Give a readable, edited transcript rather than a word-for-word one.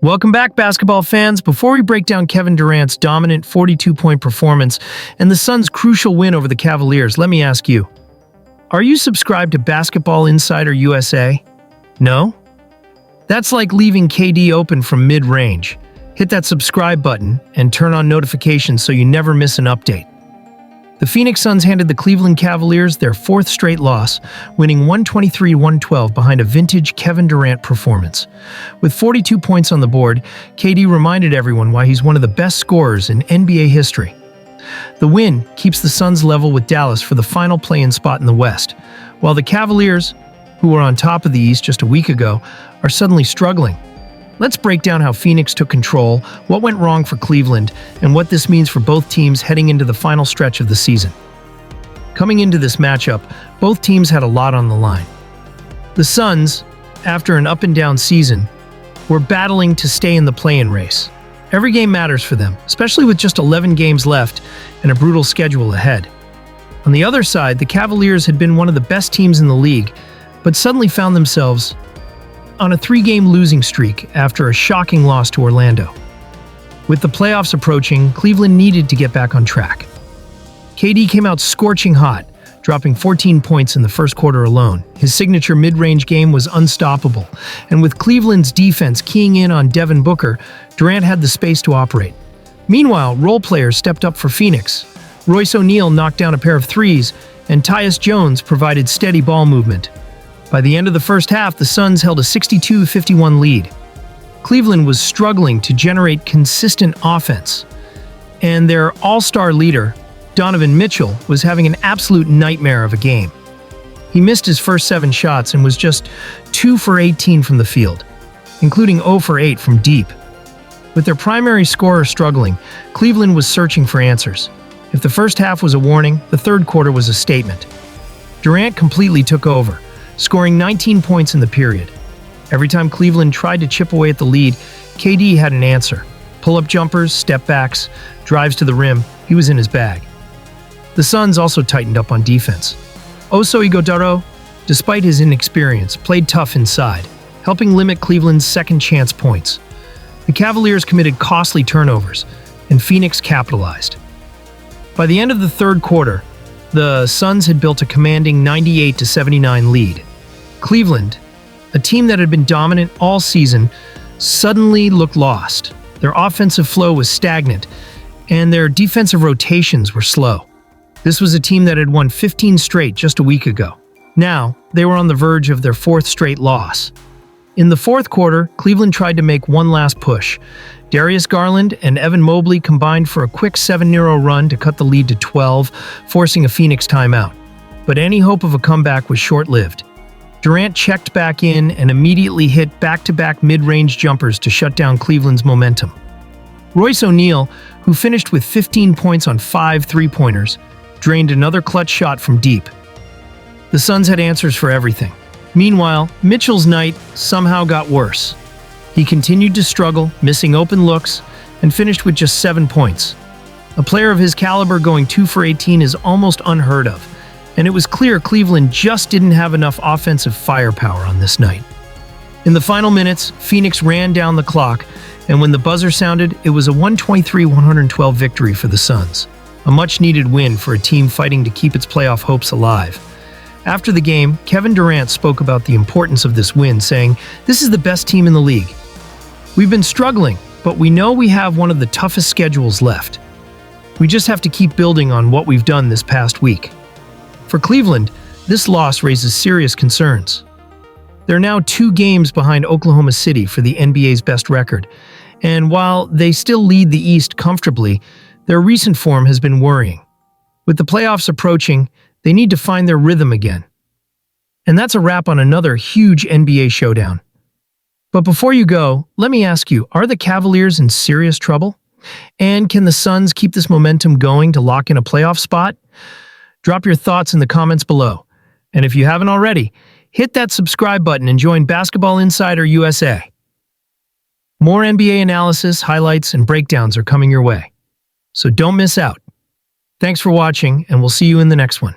Welcome back, basketball fans. Before we break down Kevin Durant's dominant 42-point performance and the Suns' crucial win over the Cavaliers, let me ask you, are you subscribed to Basketball Insider USA? No? That's like leaving KD open from mid-range. Hit that subscribe button and turn on notifications so you never miss an update. The Phoenix Suns handed the Cleveland Cavaliers their fourth straight loss, winning 123-112 behind a vintage Kevin Durant performance. With 42 points on the board, KD reminded everyone why he's one of the best scorers in NBA history. The win keeps the Suns level with Dallas for the final play-in spot in the West, while the Cavaliers, who were on top of the East just a week ago, are suddenly struggling. Let's break down how Phoenix took control, what went wrong for Cleveland, and what this means for both teams heading into the final stretch of the season. Coming into this matchup, both teams had a lot on the line. The Suns, after an up-and-down season, were battling to stay in the play-in race. Every game matters for them, especially with just 11 games left and a brutal schedule ahead. On the other side, the Cavaliers had been one of the best teams in the league, but suddenly found themselves on a 3-game losing streak after a shocking loss to Orlando. With the playoffs approaching, Cleveland needed to get back on track. KD came out scorching hot, dropping 14 points in the first quarter alone. His signature mid-range game was unstoppable, and with Cleveland's defense keying in on Devin Booker, Durant had the space to operate. Meanwhile, role players stepped up for Phoenix. Royce O'Neale knocked down a pair of threes, and Tyus Jones provided steady ball movement. By the end of the first half, the Suns held a 62-51 lead. Cleveland was struggling to generate consistent offense, and their all-star leader, Donovan Mitchell, was having an absolute nightmare of a game. He missed his first 7 shots and was just 2 for 18 from the field, including 0 for 8 from deep. With their primary scorer struggling, Cleveland was searching for answers. If the first half was a warning, the third quarter was a statement. Durant completely took over, scoring 19 points in the period. Every time Cleveland tried to chip away at the lead, KD had an answer. Pull-up jumpers, step-backs, drives to the rim, he was in his bag. The Suns also tightened up on defense. Oso Ighodaro, despite his inexperience, played tough inside, helping limit Cleveland's second-chance points. The Cavaliers committed costly turnovers, and Phoenix capitalized. By the end of the third quarter, the Suns had built a commanding 98-79 lead. Cleveland, a team that had been dominant all season, suddenly looked lost. Their offensive flow was stagnant, and their defensive rotations were slow. This was a team that had won 15 straight just a week ago. Now, they were on the verge of their 4th straight loss. In the fourth quarter, Cleveland tried to make one last push. Darius Garland and Evan Mobley combined for a quick 7-0 run to cut the lead to 12, forcing a Phoenix timeout. But any hope of a comeback was short-lived. Durant checked back in and immediately hit back-to-back mid-range jumpers to shut down Cleveland's momentum. Royce O'Neale, who finished with 15 points on 5 three-pointers, drained another clutch shot from deep. The Suns had answers for everything. Meanwhile, Mitchell's night somehow got worse. He continued to struggle, missing open looks, and finished with just 7 points. A player of his caliber going 2 for 18 is almost unheard of, and it was clear Cleveland just didn't have enough offensive firepower on this night. In the final minutes, Phoenix ran down the clock, and when the buzzer sounded, it was a 123-112 victory for the Suns, a much-needed win for a team fighting to keep its playoff hopes alive. After the game, Kevin Durant spoke about the importance of this win, saying, "This is the best team in the league. We've been struggling, but we know we have one of the toughest schedules left. We just have to keep building on what we've done this past week." For Cleveland, this loss raises serious concerns. They're now 2 games behind Oklahoma City for the NBA's best record, and while they still lead the East comfortably, their recent form has been worrying. With the playoffs approaching, they need to find their rhythm again. And that's a wrap on another huge NBA showdown. But before you go, let me ask you, are the Cavaliers in serious trouble? And can the Suns keep this momentum going to lock in a playoff spot? Drop your thoughts in the comments below. And if you haven't already, hit that subscribe button and join Basketball Insider USA. More NBA analysis, highlights, and breakdowns are coming your way. So don't miss out. Thanks for watching, and we'll see you in the next one.